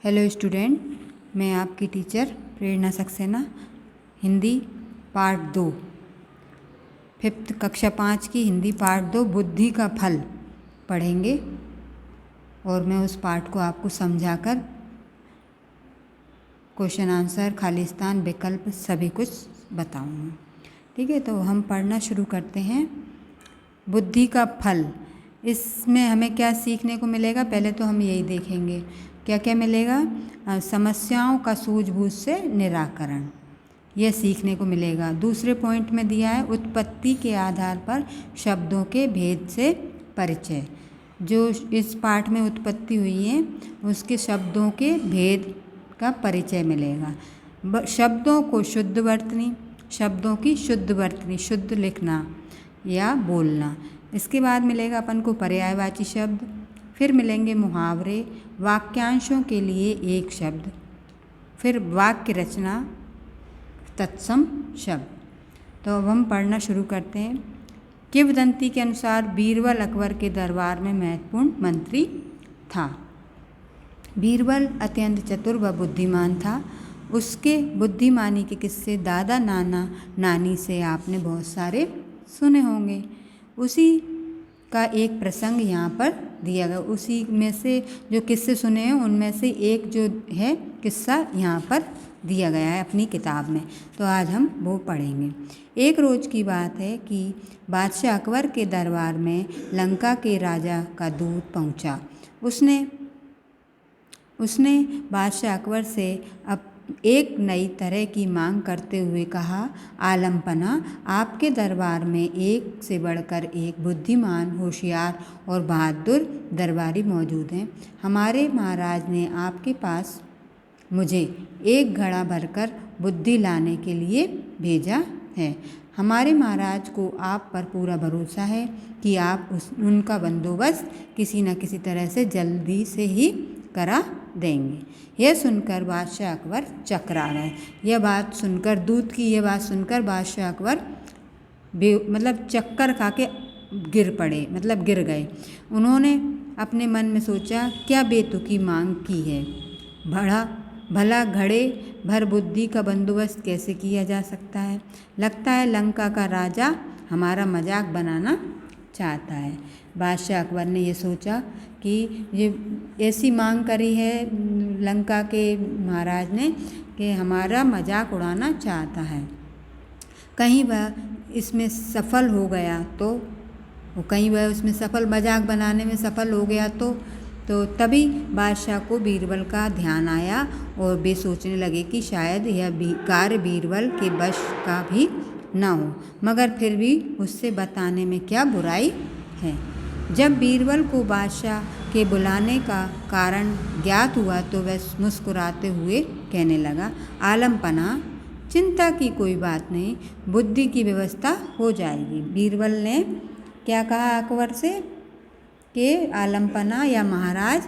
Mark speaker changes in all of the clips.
Speaker 1: Hello student, मैं आपकी teacher प्रेरणा Saxena. Hindi part 2, 5th कक्षा 5 की हिंदी पार्ट 2 बुद्धि का फल पढ़ेंगे और मैं उस पार्ट को आपको समझाकर क्वेश्चन आंसर, खाली स्थान, विकल्प सभी कुछ बताऊंगी। ठीक है, तो हम पढ़ना शुरू करते हैं। बुद्धि का फल, इसमें हमें क्या सीखने को मिलेगा? पहले तो हम यही देखेंगे क्या क्या मिलेगा। समस्याओं का सूझबूझ से निराकरण, यह सीखने को मिलेगा। दूसरे पॉइंट में दिया है उत्पत्ति के आधार पर शब्दों के भेद से परिचय। जो इस पाठ में उत्पत्ति हुई है उसके शब्दों के भेद का परिचय मिलेगा। शब्दों को शुद्ध वर्तनी, शब्दों की शुद्ध वर्तनी, शुद्ध लिखना या बोलना। इसके बाद मिलेगा अपन को पर्यायवाची शब्द, फिर मिलेंगे मुहावरे, वाक्यांशों के लिए एक शब्द, फिर वाक्य रचना, तत्सम शब्द। तो अब हम पढ़ना शुरू करते हैं। किंवदंती के अनुसार बीरबल अकबर के दरबार में महत्वपूर्ण मंत्री था। बीरबल अत्यंत चतुर व बुद्धिमान था। उसके बुद्धिमानी के किस्से दादा नाना नानी से आपने बहुत सारे सुने होंगे। उसी का एक प्रसंग यहाँ पर दिया गया। उसी में से जो किस्से सुने हैं उनमें से एक जो है किस्सा यहाँ पर दिया गया है अपनी किताब में, तो आज हम वो पढ़ेंगे। एक रोज़ की बात है कि बादशाह अकबर के दरबार में लंका के राजा का दूत पहुँचा। उसने बादशाह अकबर से अब एक नई तरह की मांग करते हुए कहा, आलमपना, आपके दरबार में एक से बढ़कर एक बुद्धिमान, होशियार और बहादुर दरबारी मौजूद हैं। हमारे महाराज ने आपके पास मुझे एक घड़ा भरकर बुद्धि लाने के लिए भेजा है। हमारे महाराज को आप पर पूरा भरोसा है कि आप उनका बंदोबस्त किसी न किसी तरह से जल्दी से ही करा देंगे। यह सुनकर बादशाह अकबर चकरा गए। यह बात सुनकर, दूत की यह बात सुनकर बादशाह अकबर मतलब चक्कर खा के गिर पड़े, मतलब गिर गए। उन्होंने अपने मन में सोचा, क्या बेतुकी मांग की है। भला घड़े भर बुद्धि का बंदोबस्त कैसे किया जा सकता है? लगता है लंका का राजा हमारा मजाक बनाना चाहता है। बादशाह अकबर ने ये सोचा कि ये ऐसी मांग करी है लंका के महाराज ने कि हमारा मजाक उड़ाना चाहता है। कहीं वह इसमें सफल हो गया तो, कहीं वह उसमें सफल, मजाक बनाने में सफल हो गया तो तभी बादशाह को बीरबल का ध्यान आया और वे सोचने लगे कि शायद यह कार्य बीरबल के वश का भी ना हो, मगर फिर भी उससे बताने में क्या बुराई है। जब बीरबल को बादशाह के बुलाने का कारण ज्ञात हुआ तो वह मुस्कुराते हुए कहने लगा, आलमपना, चिंता की कोई बात नहीं, बुद्धि की व्यवस्था हो जाएगी। बीरबल ने क्या कहा अकबर से कि आलमपना या महाराज,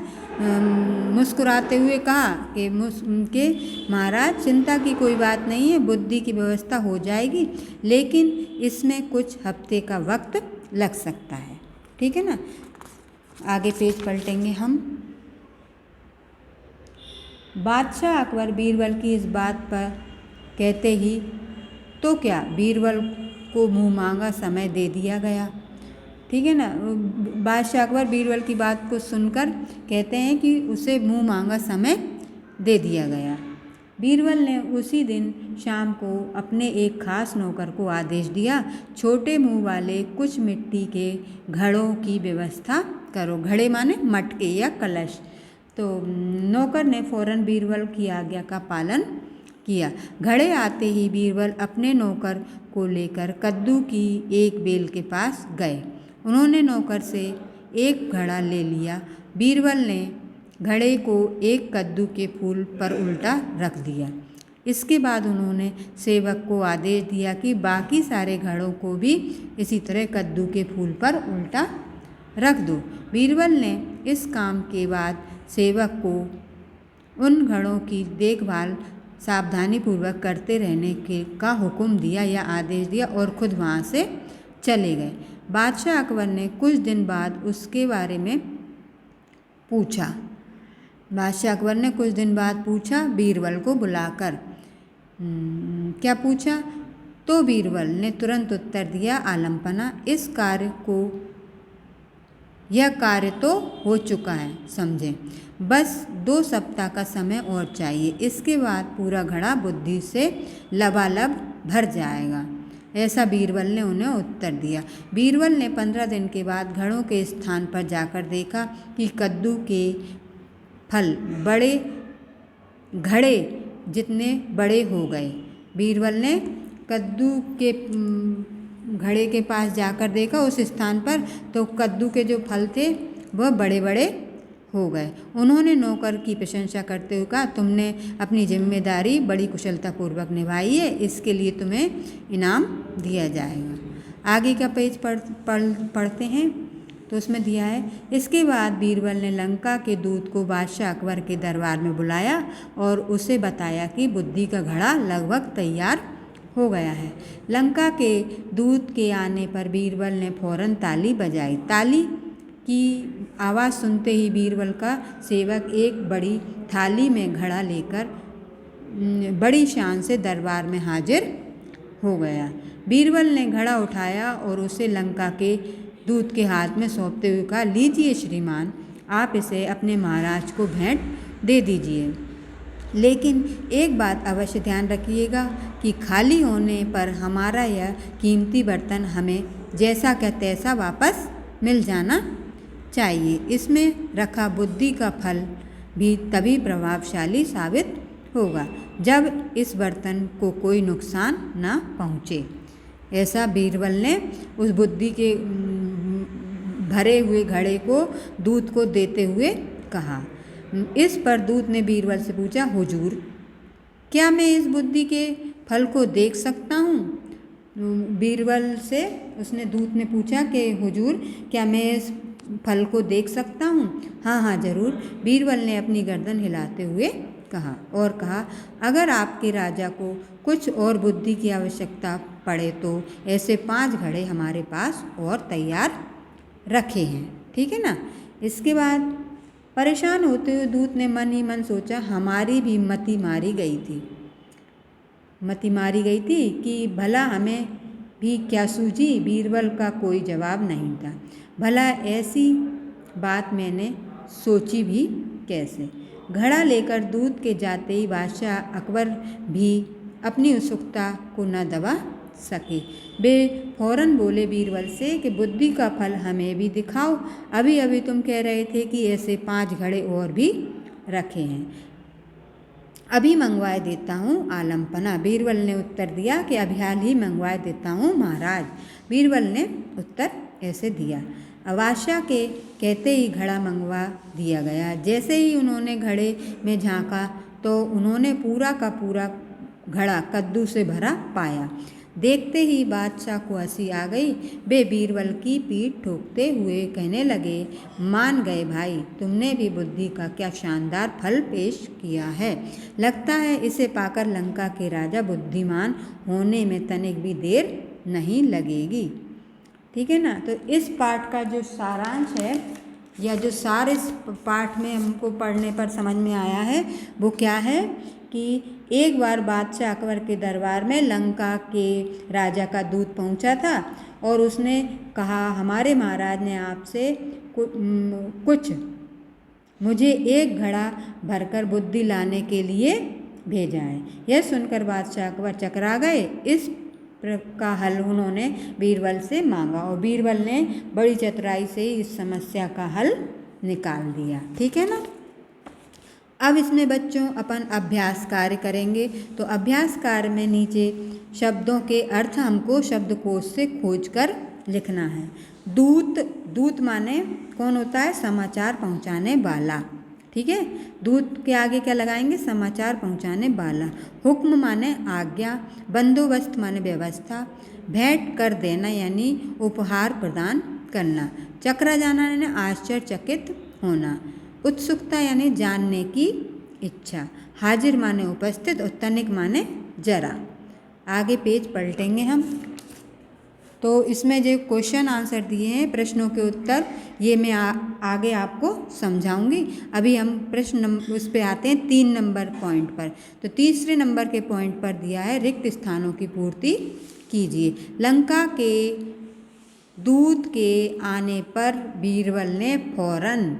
Speaker 1: मुस्कुराते हुए कहा कि महाराज, चिंता की कोई बात नहीं है, बुद्धि की व्यवस्था हो जाएगी, लेकिन इसमें कुछ हफ्ते का वक्त लग सकता है। ठीक है ना, आगे पेज पलटेंगे हम। बादशाह अकबर बीरबल की इस बात पर कहते ही तो क्या बीरबल को मुँह मांगा समय दे दिया गया। ठीक है ना, बादशाह अकबर बीरबल की बात को सुनकर कहते हैं कि उसे मुँह मांगा समय दे दिया गया। बीरबल ने उसी दिन शाम को अपने एक खास नौकर को आदेश दिया, छोटे मुंह वाले कुछ मिट्टी के घड़ों की व्यवस्था करो। घड़े माने मटके या कलश। तो नौकर ने फौरन बीरबल की आज्ञा का पालन किया। घड़े आते ही बीरबल अपने नौकर को लेकर कद्दू की एक बेल के पास गए। उन्होंने नौकर से एक घड़ा ले लिया। बीरबल ने घड़े को एक कद्दू के फूल पर उल्टा रख दिया। इसके बाद उन्होंने सेवक को आदेश दिया कि बाकी सारे घड़ों को भी इसी तरह कद्दू के फूल पर उल्टा रख दो। बीरबल ने इस काम के बाद सेवक को उन घड़ों की देखभाल सावधानीपूर्वक करते रहने का हुक्म दिया या आदेश दिया और खुद वहाँ से चले गए। बादशाह अकबर ने कुछ दिन बाद उसके बारे में पूछा बादशाह अकबर ने कुछ दिन बाद पूछा बीरबल को बुलाकर। क्या पूछा? तो बीरबल ने तुरंत उत्तर दिया, आलमपना, यह कार्य तो हो चुका है, समझें। बस 2 सप्ताह का समय और चाहिए, इसके बाद पूरा घड़ा बुद्धि से लबालब भर जाएगा। ऐसा बीरबल ने उन्हें उत्तर दिया। बीरबल ने 15 दिन के बाद घड़ों के स्थान पर जाकर देखा कि कद्दू के फल बड़े घड़े जितने बड़े हो गए। बीरबल ने कद्दू के घड़े के पास जाकर देखा उस स्थान पर, तो कद्दू के जो फल थे वह बड़े बड़े हो गए। उन्होंने नौकर की प्रशंसा करते हुए कहा, तुमने अपनी जिम्मेदारी बड़ी कुशलतापूर्वक निभाई है, इसके लिए तुम्हें इनाम दिया जाएगा। आगे का पेज पढ़ते हैं तो उसमें दिया है, इसके बाद बीरबल ने लंका के दूत को बादशाह अकबर के दरबार में बुलाया और उसे बताया कि बुद्धि का घड़ा लगभग तैयार हो गया है। लंका के दूत के आने पर बीरबल ने फौरन ताली बजाई। ताली की आवाज़ सुनते ही बीरबल का सेवक एक बड़ी थाली में घड़ा लेकर बड़ी शान से दरबार में हाजिर हो गया। बीरबल ने घड़ा उठाया और उसे लंका के दूत के हाथ में सौंपते हुए कहा, लीजिए श्रीमान, आप इसे अपने महाराज को भेंट दे दीजिए, लेकिन एक बात अवश्य ध्यान रखिएगा कि खाली होने पर हमारा यह कीमती बर्तन हमें जैसा का तैसा वापस मिल जाना चाहिए। इसमें रखा बुद्धि का फल भी तभी प्रभावशाली साबित होगा जब इस बर्तन को कोई नुकसान न पहुँचे। ऐसा बीरबल ने उस बुद्धि के भरे हुए घड़े को दूत को देते हुए कहा। इस पर दूत ने बीरबल से पूछा, हुजूर, क्या मैं इस बुद्धि के फल को देख सकता हूँ? बीरबल से दूत ने पूछा कि हुजूर, क्या मैं इस फल को देख सकता हूँ? हाँ हाँ जरूर, बीरबल ने अपनी गर्दन हिलाते हुए कहा, अगर आपके राजा को कुछ और बुद्धि की आवश्यकता पड़े तो ऐसे 5 घड़े हमारे पास और तैयार रखे हैं, ठीक है ना। इसके बाद परेशान होते हुए दूत ने मन ही मन सोचा, हमारी भी मति मारी गई थी कि भला हमें भी क्या सूझी। बीरबल का कोई जवाब नहीं था। भला ऐसी बात मैंने सोची भी कैसे। घड़ा लेकर दूत के जाते ही बादशाह अकबर भी अपनी उत्सुकता को न दबा सके। वे फौरन बोले बीरबल से कि बुद्धि का फल हमें भी दिखाओ, अभी अभी तुम कह रहे थे कि ऐसे 5 घड़े और भी रखे हैं। अभी मंगवाए देता हूँ आलमपना, बीरबल ने उत्तर दिया कि अभी हाल ही मंगवाए देता हूँ महाराज। बीरबल ने उत्तर ऐसे दिया। बादशाह के कहते ही घड़ा मंगवा दिया गया। जैसे ही उन्होंने घड़े में झांका तो उन्होंने पूरा का पूरा घड़ा कद्दू से भरा पाया। देखते ही बादशाह को हंसी आ गई। वे बीरबल की पीठ ठोकते हुए कहने लगे, मान गए भाई, तुमने भी बुद्धि का क्या शानदार फल पेश किया है। लगता है इसे पाकर लंका के राजा बुद्धिमान होने में तनिक भी देर नहीं लगेगी। ठीक है ना। तो इस पाठ का जो सारांश है या जो सारे पाठ में हमको पढ़ने पर समझ में आया है वो क्या है कि एक बार बादशाह अकबर के दरबार में लंका के राजा का दूत पहुंचा था और उसने कहा, हमारे महाराज ने आपसे कुछ मुझे 1 घड़ा भरकर बुद्धि लाने के लिए भेजा है। यह सुनकर बादशाह अकबर चकरा गए। इस का हल उन्होंने बीरबल से मांगा और बीरबल ने बड़ी चतुराई से इस समस्या का हल निकाल दिया। ठीक है ना। अब इसमें बच्चों अपन अभ्यास कार्य करेंगे। तो अभ्यास कार्य में नीचे शब्दों के अर्थ हमको शब्दकोश से खोजकर लिखना है। दूत माने कौन होता है? समाचार पहुंचाने वाला। ठीक है। दूत के आगे क्या लगाएंगे? समाचार पहुंचाने वाला। हुक्म माने आज्ञा। बंदोबस्त माने व्यवस्था। भेंट कर देना यानी उपहार प्रदान करना। चकरा जाना यानी आश्चर्यचकित होना। उत्सुकता यानी जानने की इच्छा। हाजिर माने उपस्थित और तनिक माने जरा। आगे पेज पलटेंगे हम। तो इसमें जो क्वेश्चन आंसर दिए हैं, प्रश्नों के उत्तर, ये मैं आगे आपको समझाऊंगी। अभी हम उस पे आते हैं 3 नंबर पॉइंट पर। तो तीसरे नंबर के पॉइंट पर दिया है रिक्त स्थानों की पूर्ति कीजिए। लंका के दूत के आने पर बीरबल ने फौरन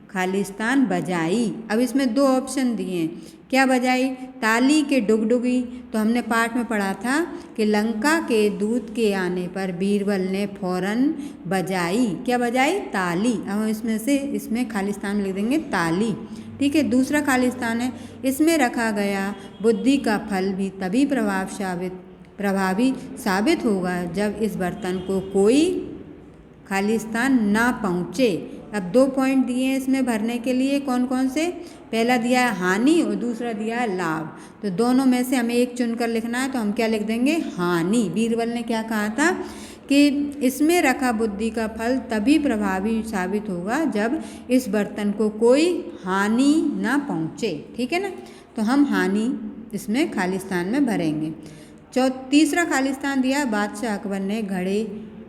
Speaker 1: खालिस्तान बजाई। अब इसमें 2 ऑप्शन दिए हैं, क्या बजाई? ताली के डुगडुगी। तो हमने पाठ में पढ़ा था कि लंका के दूत के आने पर बीरबल ने फौरन बजाई, क्या बजाई? ताली। अब इसमें से इसमें खालिस्तान में लिख देंगे ताली, ठीक है। दूसरा खालिस्तान है, इसमें रखा गया बुद्धि का फल भी तभी प्रभावी साबित होगा जब इस बर्तन को कोई खालिस्तान ना पहुँचे। अब 2 पॉइंट दिए हैं इसमें भरने के लिए, कौन कौन से? पहला दिया है हानि और दूसरा दिया है लाभ। तो दोनों में से हमें एक चुनकर लिखना है, तो हम क्या लिख देंगे? हानि। बीरबल ने क्या कहा था कि इसमें रखा बुद्धि का फल तभी प्रभावी साबित होगा जब इस बर्तन को कोई हानि ना पहुँचे, ठीक है ना। तो हम हानि इसमें खालिस्तान में भरेंगे। तीसरा खालिस्तान दिया, बादशाह अकबर ने घड़े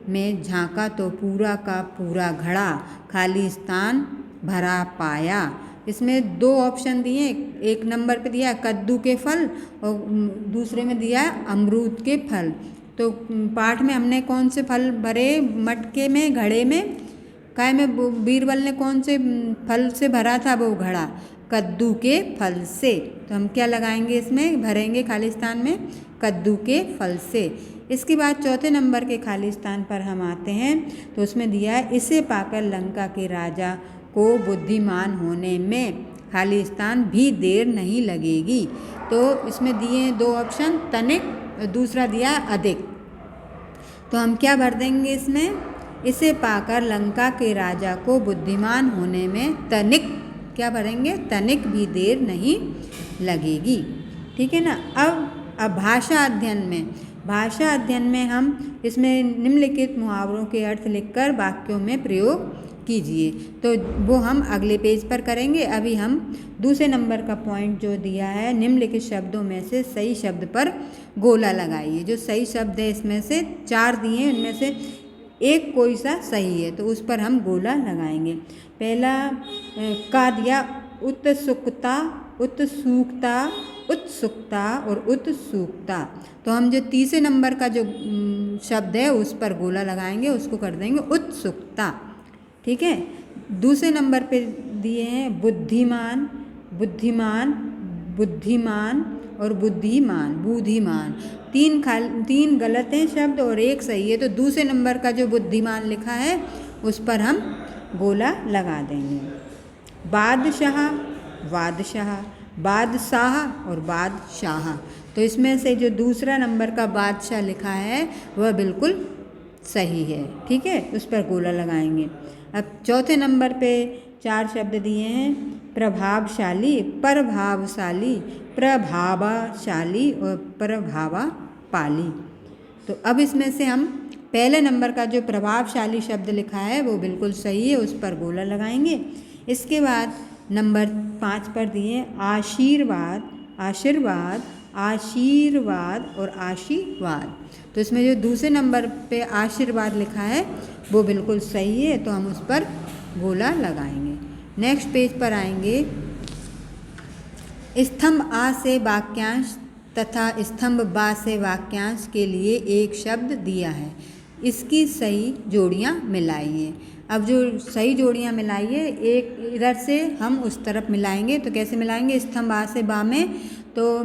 Speaker 1: में झांका तो पूरा का पूरा घड़ा खालिस्तान भरा पाया। इसमें 2 ऑप्शन दिए, एक नंबर पे दिया कद्दू के फल और दूसरे में दिया अमरूद के फल। तो पाठ में हमने कौन से फल भरे? मटके में, घड़े में, काय में बीरबल ने कौन से फल से भरा था वो घड़ा? कद्दू के फल से। तो हम क्या लगाएंगे इसमें, भरेंगे खालिस्तान में? कद्दू के फल से। इसके बाद चौथे नंबर के खालिस्तान पर हम आते हैं, तो उसमें दिया है इसे पाकर लंका के राजा को बुद्धिमान होने में खालिस्तान भी देर नहीं लगेगी। तो इसमें दिए हैं 2 ऑप्शन, तनिक, दूसरा दिया अधिक। तो हम क्या भर देंगे इसमें? इसे पाकर लंका के राजा को बुद्धिमान होने में तनिक, क्या भरेंगे? तनिक भी देर नहीं लगेगी, ठीक है ना। अब भाषा अध्ययन में हम इसमें निम्नलिखित मुहावरों के अर्थ लिखकर वाक्यों में प्रयोग कीजिए। तो वो हम अगले पेज पर करेंगे। अभी हम दूसरे नंबर का पॉइंट जो दिया है, निम्नलिखित शब्दों में से सही शब्द पर गोला लगाइए। जो सही शब्द है इसमें से 4 दिए हैं, इनमें से एक कोई सा सही है, तो उस पर हम गोला लगाएंगे। पहला का दिया उत्सुकता, उत्सुकता, उत्सुकता और उत्सुकता। तो हम जो तीसरे नंबर का जो शब्द है उस पर गोला लगाएंगे, उसको कर देंगे उत्सुकता, ठीक है। दूसरे नंबर पे दिए हैं बुद्धिमान, बुद्धिमान, बुद्धिमान और बुद्धिमान। 3 गलत हैं शब्द और एक सही है। तो दूसरे नंबर का जो बुद्धिमान लिखा है उस पर हम गोला लगा देंगे। बादशाह, बादशाह, बादशाह और बादशाह। तो इसमें से जो दूसरा नंबर का बादशाह लिखा है वह बिल्कुल सही है, ठीक है, उस पर गोला लगाएंगे। अब चौथे नंबर पे 4 शब्द दिए हैं, प्रभावशाली, प्रभावशाली, प्रभावशाली और प्रभावपाली। तो अब इसमें से हम पहले नंबर का जो प्रभावशाली शब्द लिखा है वो बिल्कुल सही है, उस पर गोला लगाएंगे। इसके बाद नंबर 5 पर दिए आशीर्वाद, आशीर्वाद, आशीर्वाद और आशीर्वाद। तो इसमें जो दूसरे नंबर पे आशीर्वाद लिखा है वो बिल्कुल सही है, तो हम उस पर गोला लगाएंगे। नेक्स्ट पेज पर आएंगे। स्तंभ आ से वाक्यांश तथा स्तंभ बा से वाक्यांश के लिए एक शब्द दिया है, इसकी सही जोड़ियाँ मिलाइए। अब जो सही जोड़ियाँ मिलाइए, एक इधर से हम उस तरफ मिलाएंगे। तो कैसे मिलाएंगे? स्तंभ आ से बा में, तो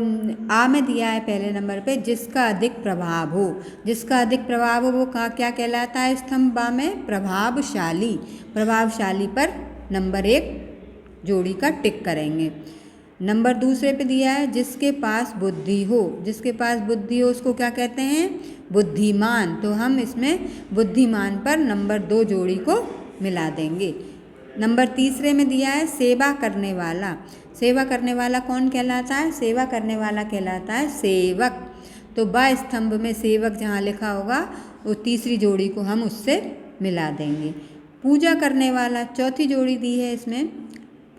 Speaker 1: आ में दिया है पहले नंबर पे जिसका अधिक प्रभाव हो, जिसका अधिक प्रभाव हो वो क्या कहलाता है? स्तंभ बा में प्रभावशाली। प्रभावशाली पर नंबर 1 जोड़ी का टिक करेंगे। नंबर दूसरे पे दिया है जिसके पास बुद्धि हो, जिसके पास बुद्धि हो उसको क्या कहते हैं? बुद्धिमान। तो हम इसमें बुद्धिमान पर नंबर 2 जोड़ी को मिला देंगे। नंबर तीसरे में दिया है सेवा करने वाला। सेवा करने वाला कौन कहलाता है? सेवा करने वाला कहलाता है सेवक। तो बा स्तंभ में सेवक जहाँ लिखा होगा वो तीसरी जोड़ी को हम उससे मिला देंगे। पूजा करने वाला चौथी जोड़ी दी है इसमें,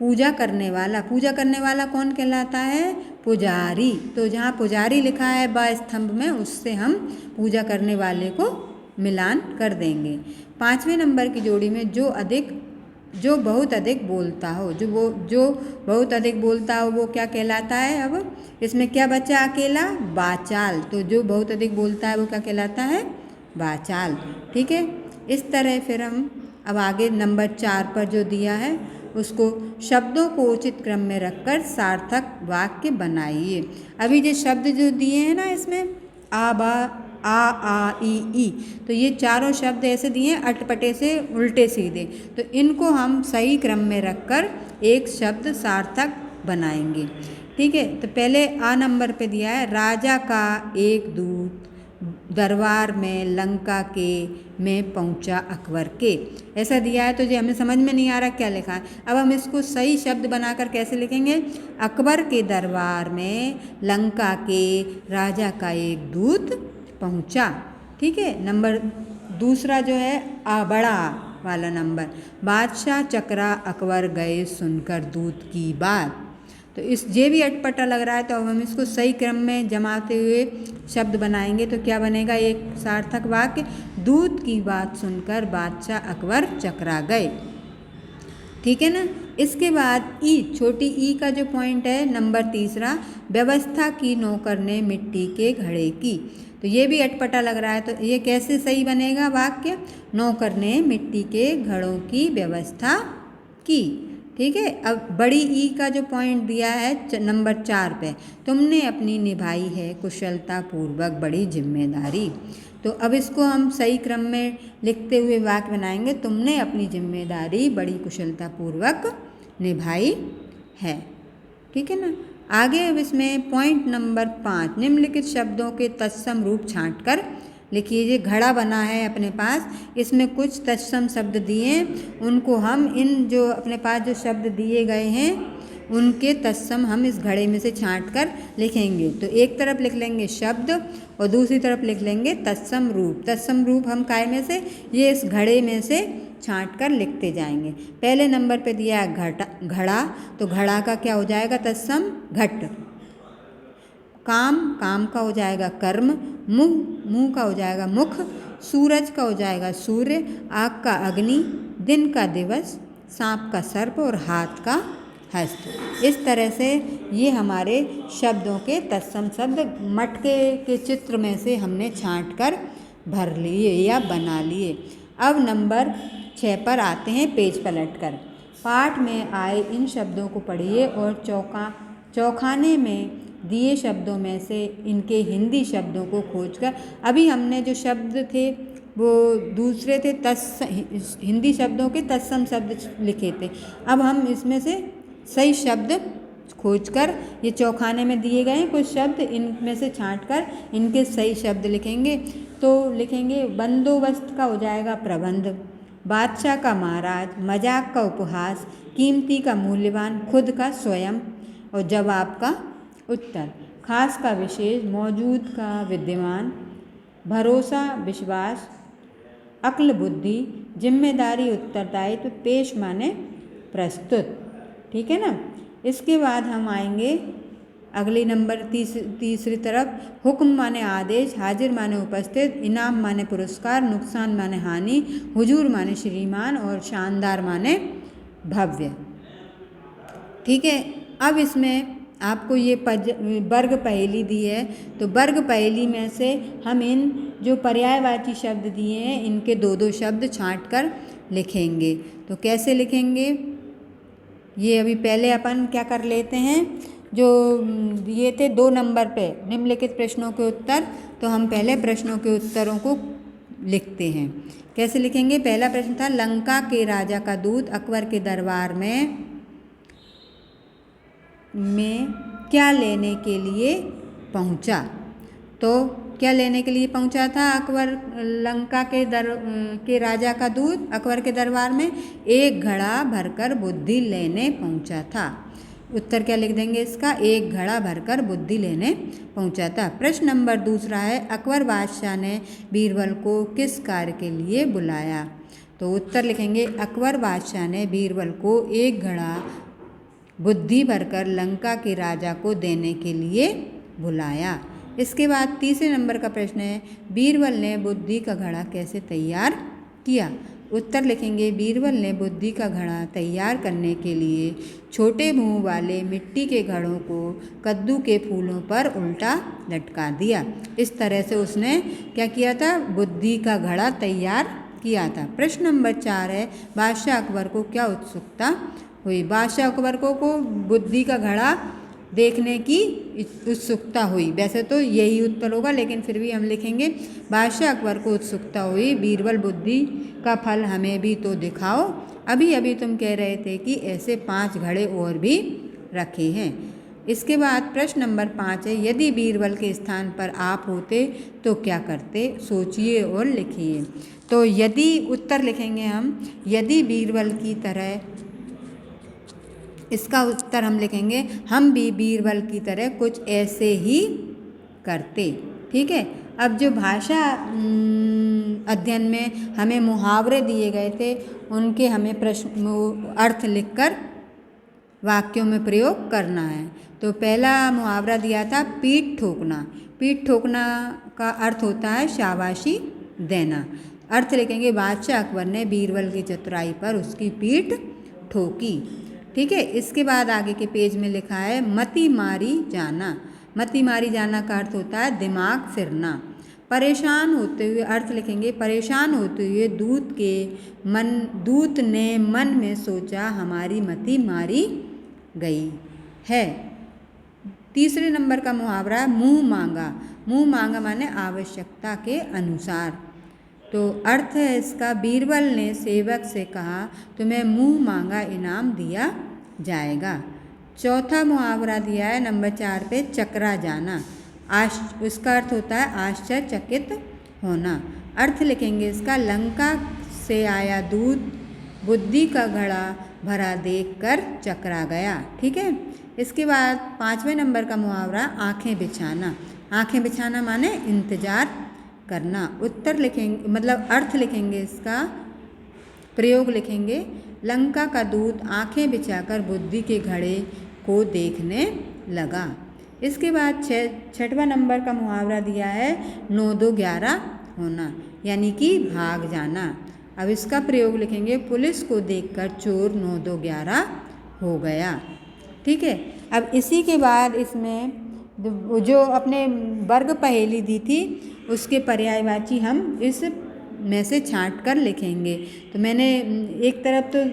Speaker 1: पूजा करने वाला। पूजा करने वाला कौन कहलाता है? पुजारी। तो जहाँ पुजारी लिखा है बा स्तंभ में उससे हम पूजा करने वाले को मिलान कर देंगे। 5वें नंबर की जोड़ी में जो बहुत अधिक बोलता हो, जो बहुत अधिक बोलता हो वो क्या कहलाता है। अब इसमें क्या बचा अकेला, वाचाल। तो जो बहुत अधिक बोलता है वो क्या कहलाता है, वाचाल। ठीक है, इस तरह फिर हम अब आगे नंबर 4 पर जो दिया है उसको शब्दों को उचित क्रम में रखकर सार्थक वाक्य बनाइए। अभी जो शब्द जो दिए हैं ना इसमें आ बा आ ई, तो ये चारों शब्द ऐसे दिए हैं अटपटे से उल्टे सीधे, तो इनको हम सही क्रम में रखकर एक शब्द सार्थक बनाएंगे। ठीक है, तो पहले आ नंबर पे दिया है, राजा का एक दूत दरबार में लंका के में पहुंचा अकबर के। ऐसा दिया है तो जो हमें समझ में नहीं आ रहा क्या लिखा है। अब हम इसको सही शब्द बनाकर कैसे लिखेंगे, अकबर के दरबार में लंका के राजा का एक दूत पहुंचा। ठीक है, नंबर दूसरा जो है आ बड़ा वाला नंबर, बादशाह चकरा अकबर गए सुनकर दूत की बात। तो ये भी अटपटा लग रहा है, तो अब हम इसको सही क्रम में जमाते हुए शब्द बनाएंगे तो क्या बनेगा, एक सार्थक वाक्य, दूत की बात सुनकर बादशाह अकबर चकरा गए। ठीक है ना। इसके बाद ई, छोटी ई का जो पॉइंट है नंबर तीसरा, व्यवस्था की नौकर ने मिट्टी के घड़े की। तो ये भी अटपटा लग रहा है, तो ये कैसे सही बनेगा वाक्य, नौकर ने मिट्टी के घड़ों की व्यवस्था की। ठीक है, अब बड़ी ई का जो पॉइंट दिया है नंबर 4 पे, तुमने अपनी निभाई है कुशलता पूर्वक बड़ी जिम्मेदारी। तो अब इसको हम सही क्रम में लिखते हुए वाक्य बनाएंगे, तुमने अपनी जिम्मेदारी बड़ी कुशलता पूर्वक निभाई है। ठीक है ना। आगे अब इसमें पॉइंट नंबर 5, निम्नलिखित शब्दों के तत्सम रूप छांटकर लिखिए। ये घड़ा बना है अपने पास, इसमें कुछ तत्सम शब्द दिए, उनको हम इन जो अपने पास जो शब्द दिए गए हैं उनके तत्सम हम इस घड़े में से छांट कर लिखेंगे। तो एक तरफ लिख लेंगे शब्द और दूसरी तरफ लिख लेंगे तत्सम रूप। तत्सम रूप हम काय में से, ये इस घड़े में से छांट कर लिखते जाएंगे। पहले नंबर पे दिया है घड़ा, तो घड़ा का क्या हो जाएगा तत्सम, घट। काम का हो जाएगा कर्म, मुंह का हो जाएगा मुख, सूरज का हो जाएगा सूर्य, आग का अग्नि, दिन का दिवस, सांप का सर्प और हाथ का हस्त। इस तरह से ये हमारे शब्दों के तत्सम शब्द मटके के चित्र में से हमने छांट कर भर लिए या बना लिए। अब नंबर 6 पर आते हैं, पेज पलट कर। पाठ में आए इन शब्दों को पढ़िए और चौखाने में दिए शब्दों में से इनके हिंदी शब्दों को खोजकर, अभी हमने जो शब्द थे वो दूसरे थे हिंदी शब्दों के तत्सम शब्द लिखे थे, अब हम इसमें से सही शब्द खोजकर, ये चौखाने में दिए गए हैं कुछ शब्द, इनमें से छांटकर इनके सही शब्द लिखेंगे। तो लिखेंगे बंदोबस्त का हो जाएगा प्रबंध, बादशाह का महाराज, मजाक का उपहास, कीमती का मूल्यवान, खुद का स्वयं और जवाब का उत्तर, खास का विशेष, मौजूद का विद्यमान, भरोसा विश्वास, अक्ल बुद्धि, जिम्मेदारी उत्तरदायित्व, पेश माने प्रस्तुत। ठीक है ना। इसके बाद हम आएंगे अगली नंबर तीसरी तरफ, हुक्म माने आदेश, हाजिर माने उपस्थित, इनाम माने पुरस्कार, नुकसान माने हानि, हुजूर माने श्रीमान और शानदार माने भव्य। ठीक है, अब इसमें आपको ये वर्ग पहेली दी है, तो वर्ग पहेली में से हम इन जो पर्यायवाची शब्द दिए हैं इनके 2-2 शब्द छांट कर लिखेंगे। तो कैसे लिखेंगे, ये अभी पहले अपन क्या कर लेते हैं, जो ये थे 2 नंबर पे निम्नलिखित प्रश्नों के उत्तर, तो हम पहले प्रश्नों के उत्तरों को लिखते हैं। कैसे लिखेंगे, पहला प्रश्न था, लंका के राजा का दूत अकबर के दरबार में क्या लेने के लिए पहुंचा। तो क्या लेने के लिए पहुंचा था अकबर, लंका के राजा का दूत अकबर के दरबार में एक घड़ा भरकर बुद्धि लेने पहुंचा था। उत्तर क्या लिख देंगे इसका, एक घड़ा भरकर बुद्धि लेने पहुंचा था। प्रश्न नंबर दूसरा है, अकबर बादशाह ने बीरबल को किस कार्य के लिए बुलाया। तो उत्तर लिखेंगे, अकबर बादशाह ने बीरबल को एक घड़ा बुद्धि भरकर लंका के राजा को देने के लिए बुलाया। इसके बाद तीसरे नंबर का प्रश्न है, बीरबल ने बुद्धि का घड़ा कैसे तैयार किया। उत्तर लिखेंगे, बीरबल ने बुद्धि का घड़ा तैयार करने के लिए छोटे मुंह वाले मिट्टी के घड़ों को कद्दू के फूलों पर उल्टा लटका दिया। इस तरह से उसने क्या किया था, बुद्धि का घड़ा तैयार किया था। प्रश्न नंबर 4 है, बादशाह अकबर को क्या उत्सुकता हुई। बादशाह अकबर को बुद्धि का घड़ा देखने की उत्सुकता हुई। वैसे तो यही उत्तर होगा, लेकिन फिर भी हम लिखेंगे, बादशाह अकबर को उत्सुकता हुई, बीरबल बुद्धि का फल हमें भी तो दिखाओ। अभी अभी तुम कह रहे थे कि ऐसे 5 घड़े और भी रखे हैं। इसके बाद प्रश्न नंबर 5 है, यदि बीरबल के स्थान पर आप होते तो क्या करते। सोचिए और लिखिए। तो यदि उत्तर लिखेंगे हम, यदि बीरबल की तरह, इसका उत्तर हम लिखेंगे, हम भी बीरबल की तरह कुछ ऐसे ही करते। ठीक है। अब जो भाषा अध्ययन में हमें मुहावरे दिए गए थे, उनके हमें प्रश्न अर्थ लिखकर वाक्यों में प्रयोग करना है। तो पहला मुहावरा दिया था, पीठ ठोकना। पीठ ठोकना का अर्थ होता है शाबाशी देना। अर्थ लिखेंगे, बादशाह अकबर ने बीरबल की चतुराई पर उसकी पीठ ठोकी। ठीक है। इसके बाद आगे के पेज में लिखा है, मति मारी जाना। मति मारी जाना का अर्थ होता है दिमाग फिरना। परेशान होते हुए, अर्थ लिखेंगे, परेशान होते हुए दूत ने मन में सोचा, हमारी मति मारी गई है। तीसरे नंबर का मुहावरा, मुंह मांगा। मुंह मांगा माने आवश्यकता के अनुसार। तो अर्थ है इसका, बीरबल ने सेवक से कहा, तुम्हें मुंह मांगा इनाम दिया जाएगा। चौथा मुहावरा दिया है नंबर 4 पे, चकरा जाना। उसका अर्थ होता है आश्चर्यचकित होना। अर्थ लिखेंगे इसका, लंका से आया दूत बुद्धि का घड़ा भरा देखकर चकरा गया। ठीक है। इसके बाद 5वें नंबर का मुहावरा, आंखें बिछाना। आंखें बिछाना माने इंतजार करना। उत्तर लिखेंगे, मतलब अर्थ लिखेंगे इसका, प्रयोग लिखेंगे, लंका का दूत आंखें बिछाकर बुद्धि के घड़े को देखने लगा। इसके बाद 6वां नंबर का मुहावरा दिया है, 9-2-11 होना, यानी कि भाग जाना। अब इसका प्रयोग लिखेंगे, पुलिस को देखकर चोर 9-2-11 हो गया। ठीक है। अब इसी के बाद इसमें जो अपने वर्ग पहेली दी थी, उसके पर्यायवाची हम इस में से छांट कर लिखेंगे। तो मैंने एक तरफ तो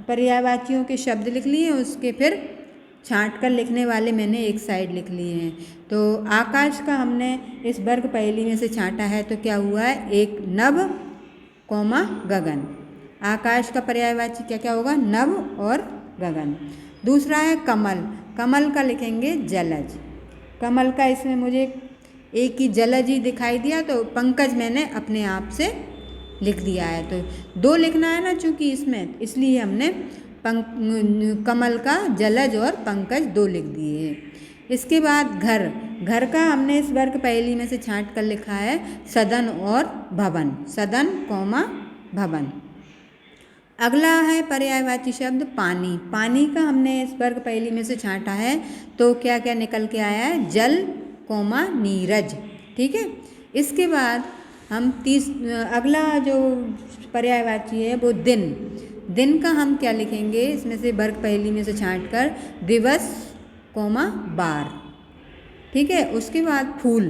Speaker 1: पर्यायवाचियों के शब्द लिख लिए, उसके फिर छांट कर लिखने वाले मैंने एक साइड लिख लिए हैं। तो आकाश का हमने इस वर्ग पहेली में से छांटा है, तो क्या हुआ है, एक नभ, गगन। आकाश का पर्यायवाची क्या क्या होगा, नभ और गगन। दूसरा है कमल। कमल का लिखेंगे जलज। कमल का इसमें मुझे एक ही जलज ही दिखाई दिया, तो पंकज मैंने अपने आप से लिख दिया है। तो 2 लिखना है ना चूँकि इसमें, इसलिए हमने कमल का जलज और पंकज 2 लिख दिए हैं। इसके बाद घर। घर का हमने इस वर्ग पहेली में से छांट कर लिखा है सदन और भवन। सदन, भवन। अगला है पर्यायवाची शब्द पानी। पानी का हमने इस वर्ग पहेली में से छांटा है, तो क्या क्या निकल के आया है, जल, नीरज। ठीक है। इसके बाद हम अगला जो पर्यायवाची है वो दिन। दिन का हम क्या लिखेंगे, इसमें से वर्ग पहेली में से छांट कर, दिवस, बार। ठीक है। उसके बाद फूल।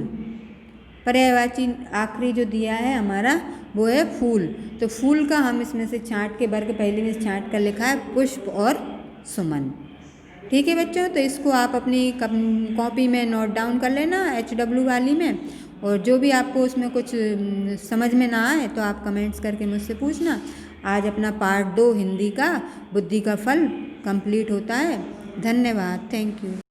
Speaker 1: पर्यायवाची आखिरी जो दिया है हमारा वो है फूल। तो फूल का हम इसमें से छांट के, वर्ग पहेली में से छांट कर लिखा है पुष्प और सुमन। ठीक है बच्चों, तो इसको आप अपनी कॉपी में नोट डाउन कर लेना, HW वाली में। और जो भी आपको उसमें कुछ समझ में ना आए तो आप कमेंट्स करके मुझसे पूछना। आज अपना पार्ट 2 हिंदी का बुद्धि का फल कंप्लीट होता है। धन्यवाद। Thank you.